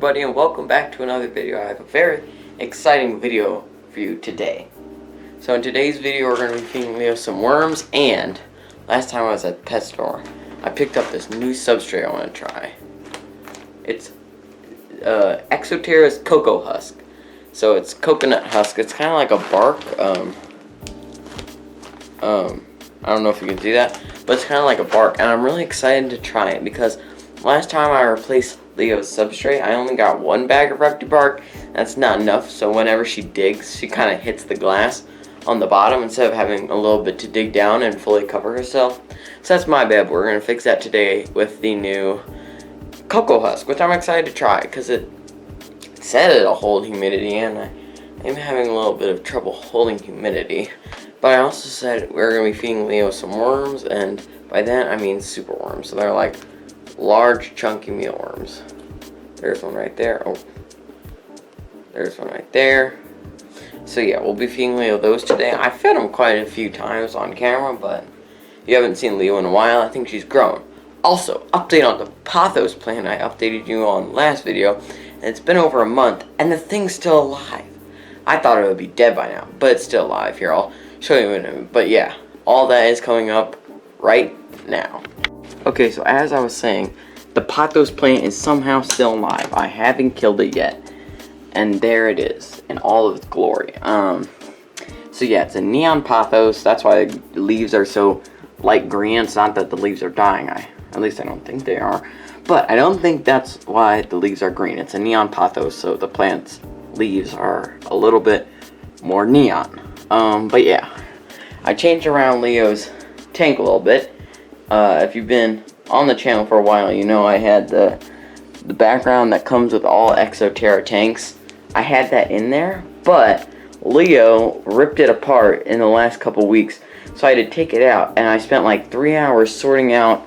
everybody, and welcome back to another video. I have a very exciting video for you today. So in today's video we're going to be feeding Leo some worms, and last time I was at the pet store I picked up this new substrate I want to try. It's Exoterra's cocoa husk. So it's coconut husk. It's kind of like a bark. I don't know if you can see that, but it's kind of like a bark, and I'm really excited to try it because last time I replaced Leo's substrate, I only got one bag of Rectibark. That's not enough, so whenever she digs, she kind of hits the glass on the bottom instead of having a little bit to dig down and fully cover herself. So that's my bad. We're going to fix that today with the new cocoa husk, which I'm excited to try because it said it'll hold humidity, and I'm having a little bit of trouble holding humidity. But I also said we're going to be feeding Leo some worms, and by that I mean super worms. So they're like large chunky mealworms. There's one right there. Oh, there's one right there. So yeah, we'll be feeding Leo those today. I fed him quite a few times on camera, but you haven't seen Leo in a while. I think she's grown. Also, update on the pothos plant I updated you on last video, and it's been over a month and the thing's still alive. I thought it would be dead by now, but it's still alive. Here, I'll show you in a minute. But yeah, all that is coming up right now. Okay, so as I was saying, the pothos plant is somehow still alive. I haven't killed it yet, and there it is in all of its glory. So yeah, it's a neon pothos. That's why the leaves are so light green. It's not that the leaves are dying. At least I don't think they are. But I don't think that's why the leaves are green. It's a neon pothos, so the plant's leaves are a little bit more neon. But yeah, I changed around Leo's tank a little bit. If you've been on the channel for a while, you know I had the background that comes with all Exoterra tanks. I had that in there, but Leo ripped it apart in the last couple weeks, so I had to take it out, and I spent like 3 hours sorting out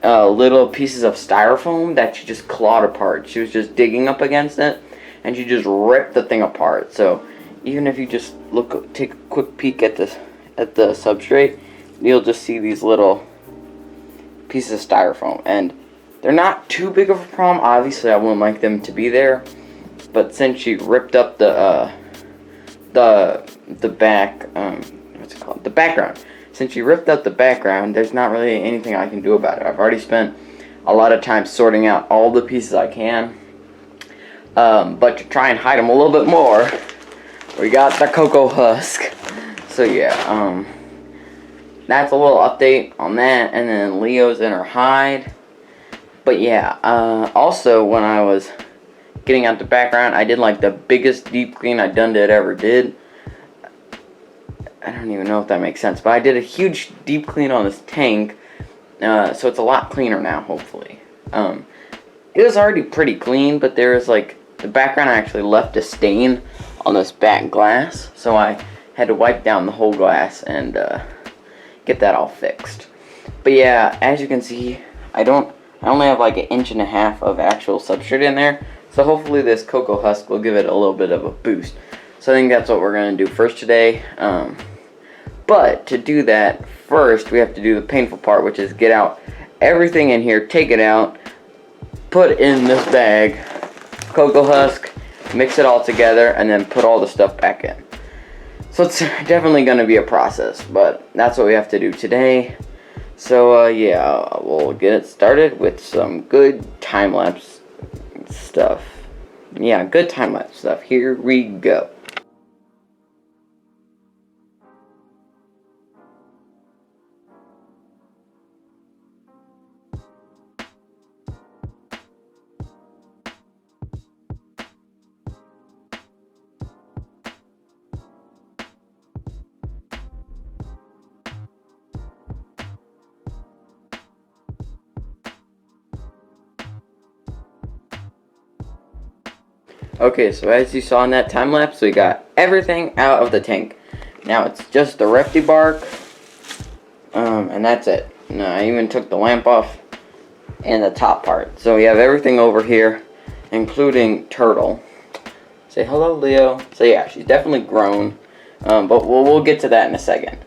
little pieces of styrofoam that she just clawed apart. She was just digging up against it, and she just ripped the thing apart. So even if you just take a quick peek at the substrate, you'll just see these little pieces of styrofoam, and they're not too big of a problem. Obviously I wouldn't like them to be there, but since she ripped up the back, what's it called, the background, since she ripped up the background, there's not really anything I can do about it. I've already spent a lot of time sorting out all the pieces I can, but to try and hide them a little bit more, we got the cocoa husk. So yeah, that's a little update on that. And then Leo's in her hide. But yeah, also when I was getting out the background, I did like the biggest deep clean I done it ever did. I don't even know if that makes sense, but I did a huge deep clean on this tank, so it's a lot cleaner now, hopefully. It was already pretty clean, but there was like the background actually left a stain on this back glass, so I had to wipe down the whole glass and get that all fixed. But yeah, as you can see, I only have like 1.5 inches of actual substrate in there, so hopefully this cocoa husk will give it a little bit of a boost. So I think that's what we're going to do first today. But to do that, first we have to do the painful part, which is get out everything in here, take it out, put in this bag, cocoa husk, mix it all together, and then put all the stuff back in. So it's definitely going to be a process, but that's what we have to do today. So yeah, we'll get it started with some good time-lapse stuff. Yeah, good time-lapse stuff. Here we go. Okay, so as you saw in that time lapse, we got everything out of the tank. Now it's just the Rectibark, and that's it. No, I even took the lamp off and the top part. So we have everything over here, including Turtle. Say hello, Leo. So yeah, she's definitely grown, but we'll get to that in a second.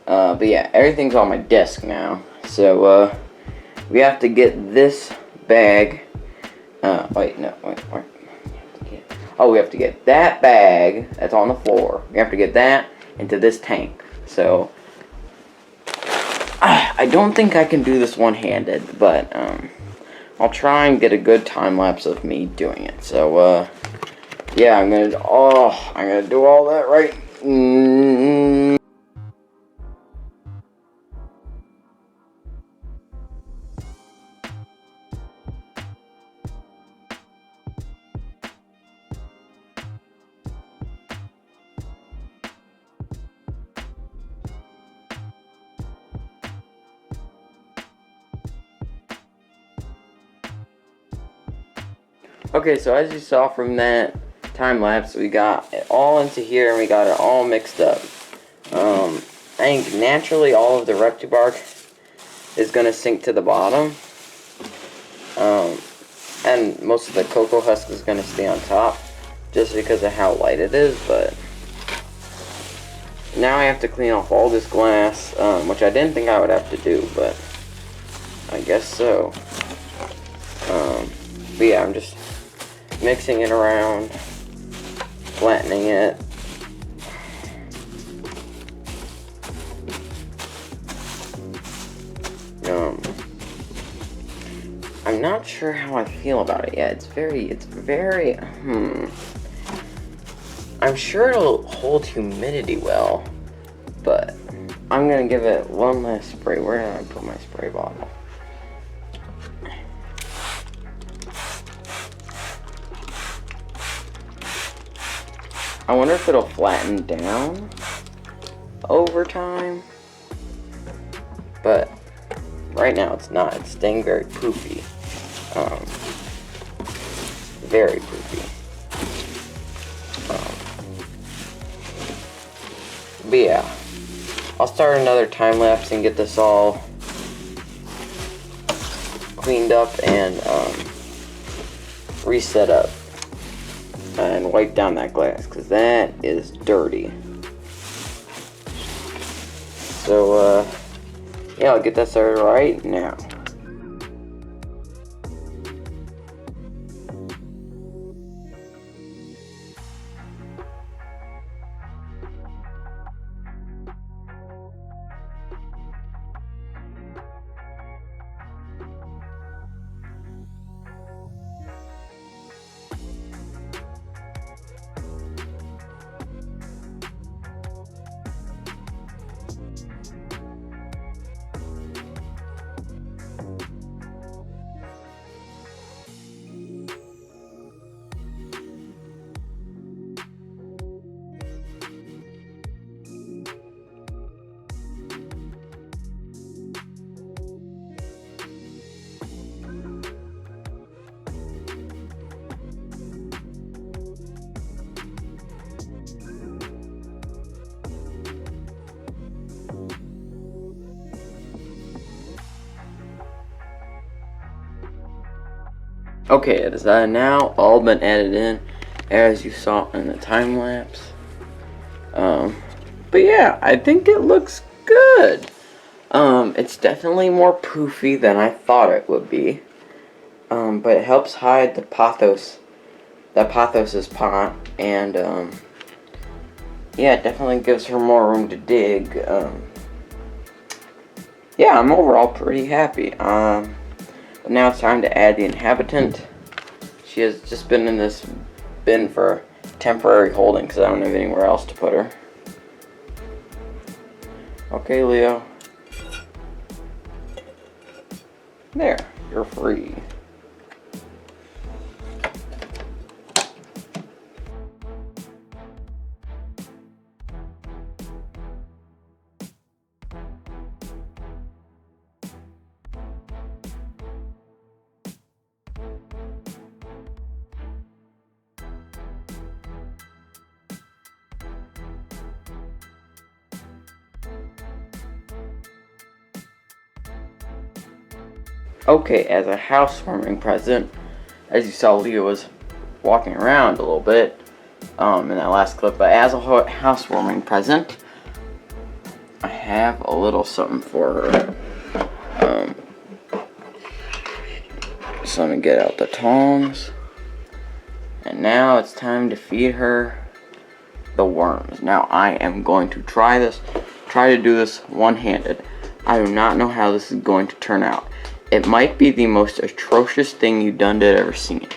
But yeah, everything's on my desk now. So we have to get this bag. Wait. Oh, we have to get that bag that's on the floor. We have to get that into this tank. So, I don't think I can do this one-handed, but I'll try and get a good time lapse of me doing it. So, yeah, I'm gonna do all that right. Okay, so as you saw from that time lapse, we got it all into here and we got it all mixed up. I think naturally all of the Rectibark is going to sink to the bottom. And most of the cocoa husk is going to stay on top just because of how light it is, but now I have to clean off all this glass, which I didn't think I would have to do, but I guess so. But yeah, I'm just mixing it around, flattening it. I'm not sure how I feel about it yet. It's very, I'm sure it'll hold humidity well, but I'm gonna give it one last spray. Where did I put my spray bottle? I wonder if it'll flatten down over time, but right now it's not. It's staying very poofy. Very poofy. But yeah, I'll start another time lapse and get this all cleaned up and reset up and wipe down that glass because that is dirty. So yeah, I'll get that started right now. Okay, it is now all been added in, as you saw in the time lapse. But yeah, I think it looks good. It's definitely more poofy than I thought it would be. But it helps hide the Pothos's pot, and yeah, it definitely gives her more room to dig. Yeah, I'm overall pretty happy. But now it's time to add the inhabitant. She has just been in this bin for temporary holding because I don't have anywhere else to put her. Okay, Leo. There, you're free. Okay, as a housewarming present, as you saw, Leo was walking around a little bit in that last clip, but as a housewarming present, I have a little something for her. So let me get out the tongs, And now it's time to feed her the worms. Now I am going to try to do this one-handed. I do not know how this is going to turn out. It might be the most atrocious thing you've done to ever seen.